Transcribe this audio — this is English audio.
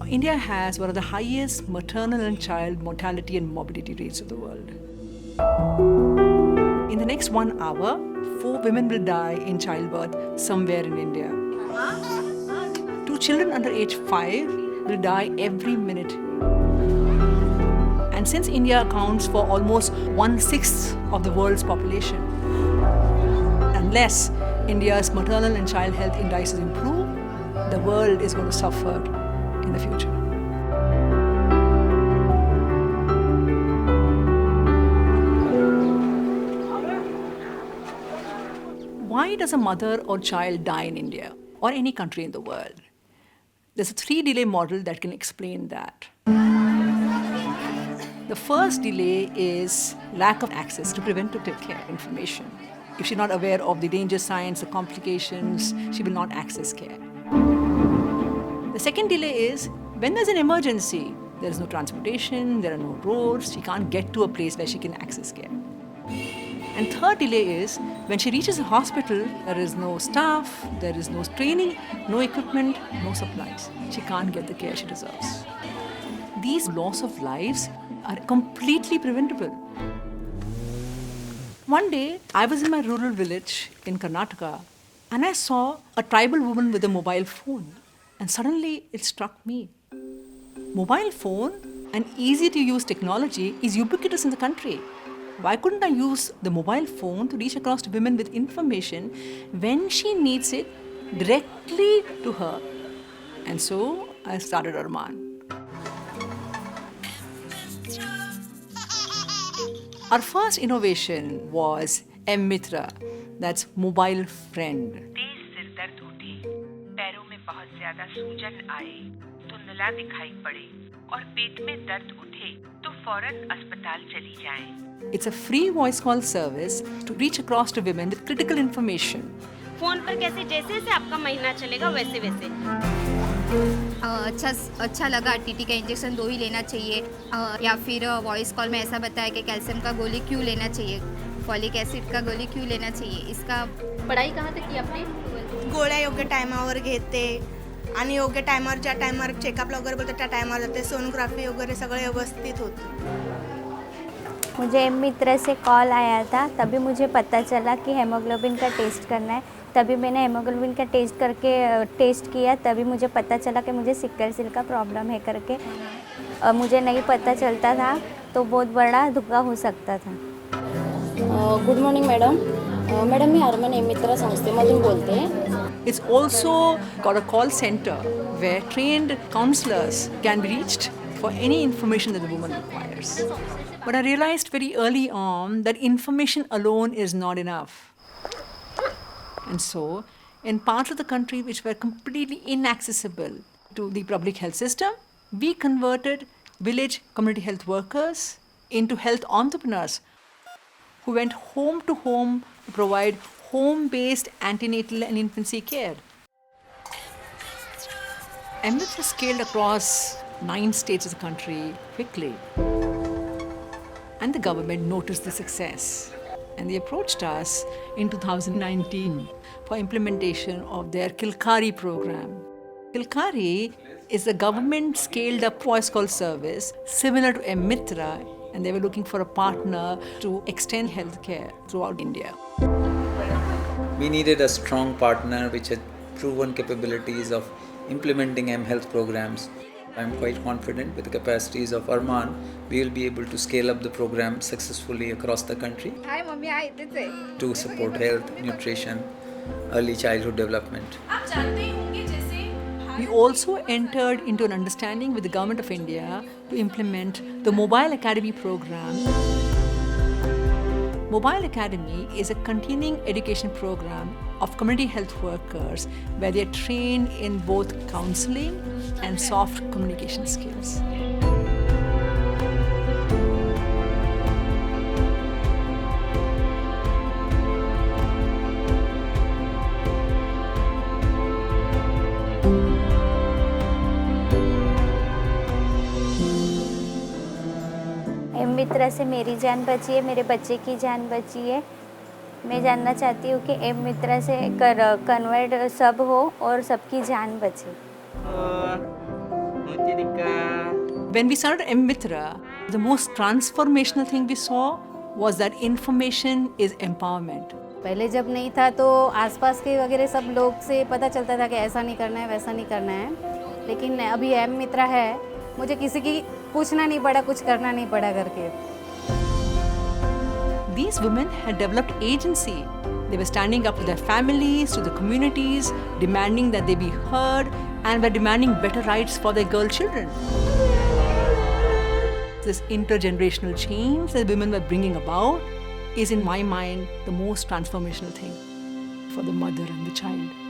India has one of the highest maternal and child mortality and morbidity rates of the world. In the next 1 hour, 4 women will die in childbirth somewhere in India. 2 children under age 5 will die every minute. And since India accounts for almost 1/6 of the world's population, unless India's maternal and child health indices improve, the world is going to suffer in the future. Why does a mother or child die in India or any country in the world? There's a 3 delay model that can explain that. The first delay is lack of access to preventative care information. If she's not aware of the danger signs, the complications, she will not access care. The second delay is when there's an emergency, there is no transportation, there are no roads, she can't get to a place where she can access care. And third delay is when she reaches a hospital, there is no staff, there is no training, no equipment, no supplies. She can't get the care she deserves. These loss of lives are completely preventable. One day, I was in my rural village in Karnataka and I saw a tribal woman with a mobile phone. And suddenly it struck me. Mobile phone and easy to use technology is ubiquitous in the country. Why couldn't I use the mobile phone to reach across to women with information when she needs it directly to her? And so I started Arman. Our first innovation was M-Mitra, that's mobile friend. तेज सिर दर्द उठे, पैरों में बहुत ज्यादा सूजन आए, धुंधला दिखाई पड़े और पेट में दर्द उठे तो फौरन अस्पताल चली जाएं। It's a free voice call service to reach across to women with critical information. Phone पर कैसे जैसे जैसे आपका महीना चलेगा वैसे वैसे। अच्छा लगा। टीटी का इंजेक्शन 2 ही लेना चाहिए, या फिर वॉइस कॉल में ऐसा बताया कि कैल्शियम का गोली क्यों लेना चाहिए, फॉलिक एसिड का गोली क्यों लेना चाहिए। इसका पढ़ाई कहाँ तक की आपने? गोळ्या योग्य टायमावर घेते आणि योग्य टायमावर ज्या टायमावर चेकअपला वगैरे बोलतात त्या टायमावर जाते, सोनोग्राफी वगैरे सगळं व्यवस्थित होतं। मुझे M-Mitra से कॉल आया था, तभी मुझे पता चला कि हेमोग्लोबिन का टेस्ट करना है। तभी मैंने हेमोग्लोबिन का टेस्ट किया, तभी मुझे पता चला कि मुझे सिकल सेल का प्रॉब्लम है करके। मुझे नहीं पता चलता था तो बहुत बड़ा धोखा हो सकता था। Good morning madam. मॅडम मी अर्मन M-Mitra संस्थेमधून बोलते। It's also got a call center where trained counselors can be reached for any information that the woman requires. But I realized very early on that information alone is not enough. And so, in parts of the country which were completely inaccessible to the public health system, we converted village community health workers into health entrepreneurs who went home to home to provide home-based antenatal and infancy care. M-Mitra scaled across 9 states of the country quickly. And the government noticed the success. And they approached us in 2019 for implementation of their Kilkari program. Kilkari is a government scaled up voice call service similar to M-Mitra, and they were looking for a partner to extend healthcare throughout India. We needed a strong partner which had proven capabilities of implementing M-Health programs. I'm quite confident with the capacities of Arman, we will be able to scale up the program successfully across the country. Hi mummy, hi इथेच आहे। To support health, nutrition, early childhood development. We also entered into an understanding with the Government of India to implement the Mobile Academy program. Mobile Academy is a continuing education program of community health workers where they are trained in both counseling and soft communication skills. M-Mitra से मेरी जान बची है, मेरे बच्चे की जान बची है। मैं जानना चाहती हूँ कि M-Mitra से कन्वर्ट सब हो और सबकी जान बचे। When we started M-Mitra, the most transformational thing we saw was that information is empowerment. पहले जब नहीं था तो आसपास के वगैरह सब लोग से पता चलता था कि ऐसा नहीं करना है, वैसा नहीं करना है, लेकिन अभी M-Mitra है, मुझे किसी की पूछना नहीं पड़ा, कुछ करना नहीं पड़ा करके. These women had developed agency. They were standing up to their families, to the communities, demanding that they be heard, and were demanding better rights for their girl children. This intergenerational change that women were bringing about is, in my mind, the most transformational thing for the mother and the child.